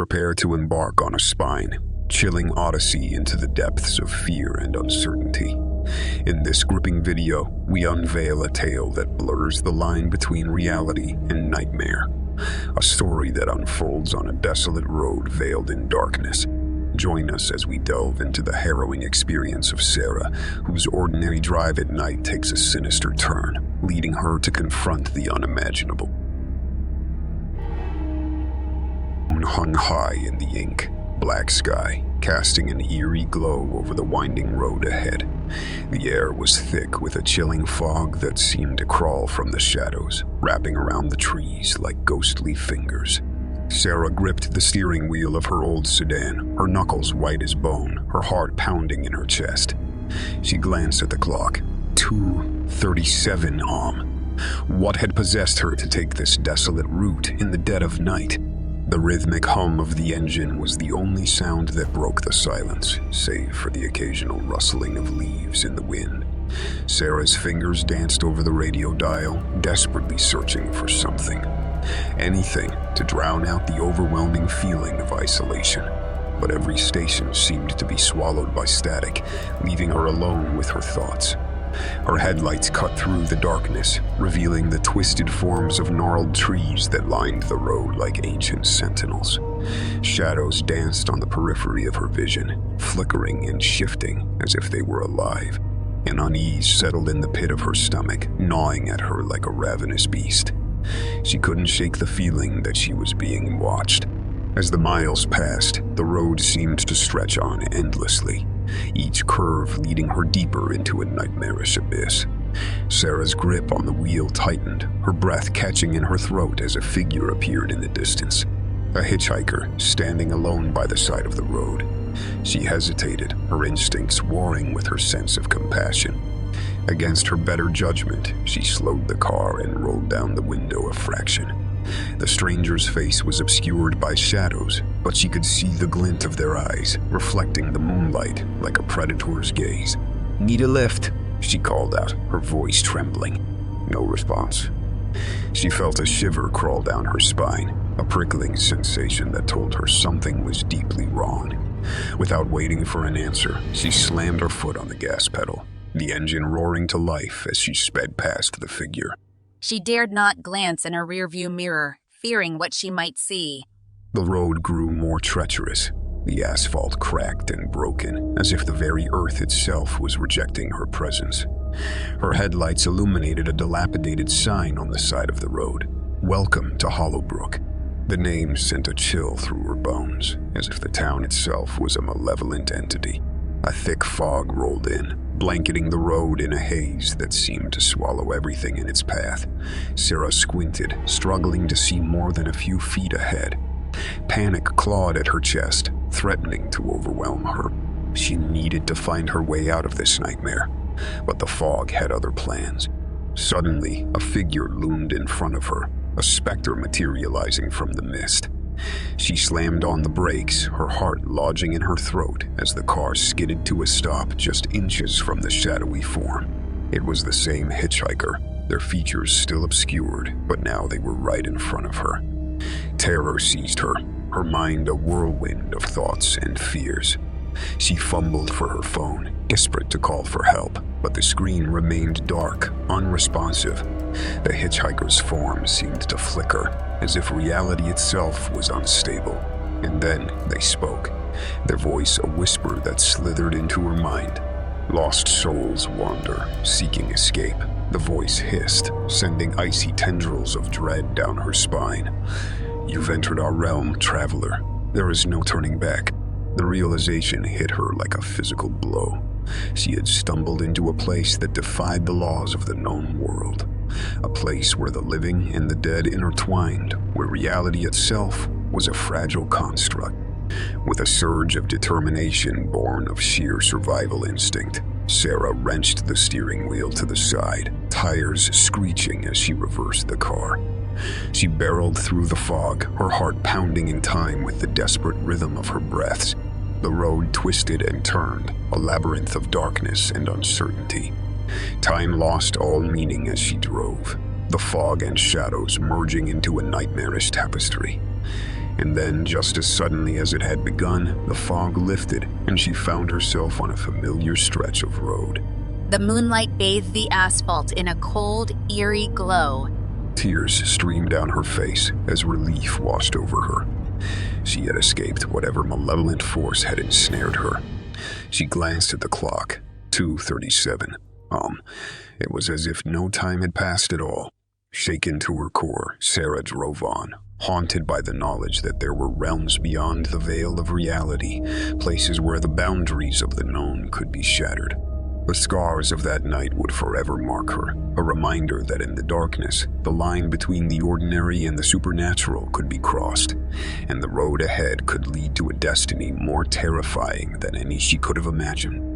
Prepare to embark on a spine-chilling odyssey into the depths of fear and uncertainty. In this gripping video, we unveil a tale that blurs the line between reality and nightmare. A story that unfolds on a desolate road veiled in darkness. Join us as we delve into the harrowing experience of Sarah, whose ordinary drive at night takes a sinister turn, leading her to confront the unimaginable. Moon hung high in the ink, black sky, casting an eerie glow over the winding road ahead. The air was thick with a chilling fog that seemed to crawl from the shadows, wrapping around the trees like ghostly fingers. Sarah gripped the steering wheel of her old sedan, her knuckles white as bone, her heart pounding in her chest. She glanced at the clock. 2:37 am. What had possessed her to take this desolate route in the dead of night? The rhythmic hum of the engine was the only sound that broke the silence, save for the occasional rustling of leaves in the wind. Sarah's fingers danced over the radio dial, desperately searching for something. Anything to drown out the overwhelming feeling of isolation. But every station seemed to be swallowed by static, leaving her alone with her thoughts. Her headlights cut through the darkness, revealing the twisted forms of gnarled trees that lined the road like ancient sentinels. Shadows danced on the periphery of her vision, flickering and shifting as if they were alive. An unease settled in the pit of her stomach, gnawing at her like a ravenous beast. She couldn't shake the feeling that she was being watched. As the miles passed, the road seemed to stretch on endlessly, each curve leading her deeper into a nightmarish abyss. Sarah's grip on the wheel tightened, her breath catching in her throat as a figure appeared in the distance. A hitchhiker, standing alone by the side of the road. She hesitated, her instincts warring with her sense of compassion. Against her better judgment, she slowed the car and rolled down the window a fraction. The stranger's face was obscured by shadows, but she could see the glint of their eyes, reflecting the moonlight like a predator's gaze. "Need a lift?" she called out, her voice trembling. No response. She felt a shiver crawl down her spine, a prickling sensation that told her something was deeply wrong. Without waiting for an answer, she slammed her foot on the gas pedal, the engine roaring to life as she sped past the figure. She dared not glance in her rearview mirror, fearing what she might see. The road grew more treacherous. The asphalt cracked and broken, as if the very earth itself was rejecting her presence. Her headlights illuminated a dilapidated sign on the side of the road. "Welcome to Hollowbrook." The name sent a chill through her bones, as if the town itself was a malevolent entity. A thick fog rolled in, blanketing the road in a haze that seemed to swallow everything in its path. Sarah squinted, struggling to see more than a few feet ahead. Panic clawed at her chest, threatening to overwhelm her. She needed to find her way out of this nightmare, but the fog had other plans. Suddenly, a figure loomed in front of her, a specter materializing from the mist. She slammed on the brakes, her heart lodging in her throat as the car skidded to a stop just inches from the shadowy form. It was the same hitchhiker, their features still obscured, but now they were right in front of her. Terror seized her, her mind a whirlwind of thoughts and fears. She fumbled for her phone, desperate to call for help, but the screen remained dark, unresponsive. The hitchhiker's form seemed to flicker, as if reality itself was unstable. And then they spoke, their voice a whisper that slithered into her mind. Lost souls wander, seeking escape. The voice hissed, sending icy tendrils of dread down her spine. "You've entered our realm, traveler. There is no turning back." The realization hit her like a physical blow. She had stumbled into a place that defied the laws of the known world. A place where the living and the dead intertwined, where reality itself was a fragile construct. With a surge of determination born of sheer survival instinct, Sarah wrenched the steering wheel to the side, tires screeching as she reversed the car. She barreled through the fog, her heart pounding in time with the desperate rhythm of her breaths. The road twisted and turned, a labyrinth of darkness and uncertainty. Time lost all meaning as she drove, the fog and shadows merging into a nightmarish tapestry. And then, just as suddenly as it had begun, the fog lifted, and she found herself on a familiar stretch of road. The moonlight bathed the asphalt in a cold, eerie glow. Tears streamed down her face as relief washed over her. She had escaped whatever malevolent force had ensnared her. She glanced at the clock. 2:37. It was as if no time had passed at all. Shaken to her core, Sarah drove on, haunted by the knowledge that there were realms beyond the veil of reality, places where the boundaries of the known could be shattered. The scars of that night would forever mark her, a reminder that in the darkness, the line between the ordinary and the supernatural could be crossed, and the road ahead could lead to a destiny more terrifying than any she could have imagined.